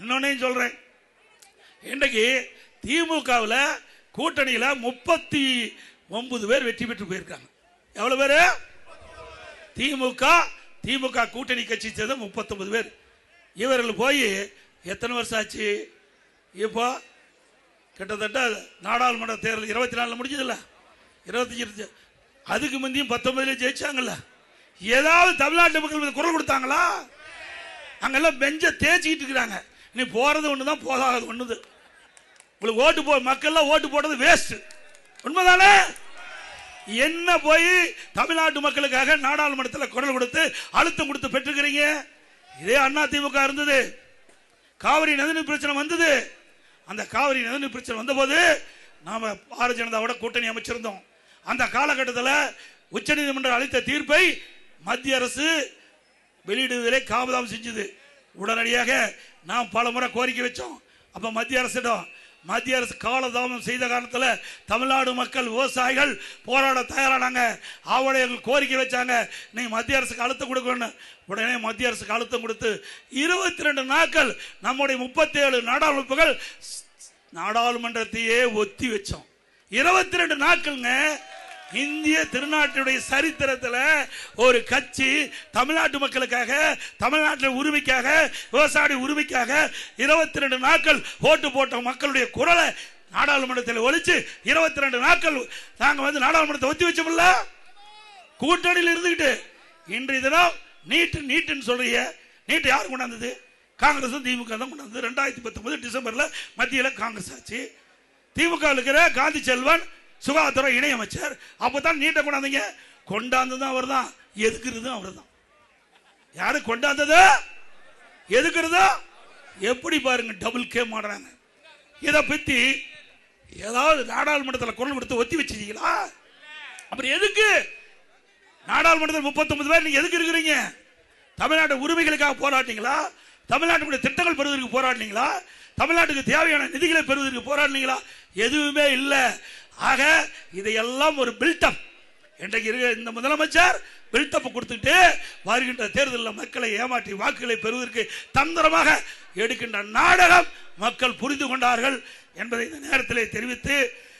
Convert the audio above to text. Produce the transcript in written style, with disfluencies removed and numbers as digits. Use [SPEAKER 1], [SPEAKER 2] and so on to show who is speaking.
[SPEAKER 1] இன்னொன்னையும் சொல்றேன், இன்றைக்கு திமுகவில் கூட்டணியில் 39 பேர் வெற்றி பெற்று போயிருக்காங்க. எவ்வளவு பேரு? திமுக கூட்டணி கட்சி சேர்ந்த 39 பேர். இவர்கள் போய் எத்தனை வருஷம் ஆச்சு? இப்போ கிட்டத்தட்ட நாடாளுமன்ற தேர்தல் 24 முடிஞ்சதில்ல, 25 அதுக்கு முந்தையும் 19 ஜெயிச்சாங்கல்ல. ஏதாவது தமிழ்நாட்டு மக்கள் குரல் கொடுத்தாங்களா? அங்கெல்லாம் பெஞ்ச தேய்ச்சிக்கிட்டு இருக்கிறாங்க. நீ போறது ஒண்ணுதான், போகாதது ஒண்ணுது. உங்களுக்கு ஓட்டு மக்கள் ஓட்டு போடுறது வேஸ்ட். உண்மைதானே? என்ன போய் தமிழ்நாட்டு மக்களுக்காக நாடாளுமன்றத்தில் குரல் கொடுத்து அழுத்தம் கொடுத்து பெற்றுக்கிறீங்க? இதே அண்ணா திமுக இருந்தது, காவிரி நதிநீர் பிரச்சனை வந்தது. அந்த காவிரி நதிநீர் பிரச்சனை வந்த போது நாம பாரதிய ஜனதாவோட கூட்டணி அமைச்சிருந்தோம். அந்த காலகட்டத்தில் உச்சநீதிமன்றம் அளித்த தீர்ப்பை மத்திய அரசு வெளியிடுவதிலே காபதாம் செஞ்சது. உடனடியாக நாம் பல முறை கோரிக்கை வச்சோம். அப்ப மத்திய அரசு காலதாமம் செய்த காரணத்தில் தமிழ்நாடு மக்கள் விவசாயிகள் போராட தயாரானாங்க. ஆவடையர்கள் கோரிக்கை வச்சாங்க, நீங்க மத்திய அரசுக்கு அழுத்தம் கொடுக்கணும். உடனே மத்திய அரசுக்கு அழுத்தம் கொடுத்து 22 நாட்கள் நம்முடைய 37 நாடாளுமன்றங்கள் நாடாளுமன்றத்தையே ஒத்தி வச்சோம். 22 நாட்கள்ங்க. இந்திய திருநாட்டுடைய சரித்திரத்தில் ஒரு கட்சி தமிழ்நாட்டு மக்களுக்காக, தமிழ்நாட்டில் உரிமைக்காக, விவசாய உரிமைக்காக 22 நாட்கள் ஓட்டு போட்ட மக்களுடைய குரலை நாடாளுமன்றத்தில் ஒழிச்சு 22 நாட்கள் நாங்க நாடாளுமன்றத்தை ஒத்தி வச்சோம்ல, கூட்டணியில் இருந்துகிட்டு. இன்றைய தினம் நீட்டுன்னு சொல்றீங்க. நீட்டு யார் கொண்டாந்தது? காங்கிரஸ் திமுக தான் கொண்டாந்தது. 2019 டிசம்பர்ல மத்தியில் காங்கிரஸ் ஆச்சு. திமுக இருக்கிற காந்தி செல்வன் சுகாதார இணை அமைச்சர். அப்பதான் நீட்டை கொண்டாந்தீங்க. கொண்டாந்தது அவர் தான், எதுக்குறது அவர் தான். யாரு கொண்டாந்தது, எதுக்குறதோ எப்படி பாருங்க, டபுள் கேம் ஆடுறாங்க. இதை பத்தி ஏதாவது நாடாளுமன்றத்தில் குரல் கொடுத்து ஒத்தி வச்சிருக்கீங்களா? அப்புறம் எதுக்கு நாடாளுமன்றத்தில் 39 பேர் நீங்க எதுக்கு இருக்கிறீங்க? தமிழ்நாட்டு உரிமைகளுக்காக போராட்டீங்களா? தமிழ்நாட்டுடைய திட்டங்கள் பெறுவதற்கு போராடினீங்களா? தமிழ்நாட்டுக்கு தேவையான நிதிகளை பெறுவதற்கு போராடினீங்களா? எதுவுமே இல்லை. ஆக இதையெல்லாம் ஒரு பில்டப். இன்றைக்கு இந்த முதலமைச்சர் பில்டப் கொடுத்துட்டு வருகின்ற தேர்தலில் மக்களை ஏமாற்றி வாக்குகளை பெறுவதற்கு தந்திரமாக எடுக்கின்ற நாடகம் மக்கள் புரிந்து கொண்டார்கள் என்பதை இந்த நேரத்தில் தெரிவித்து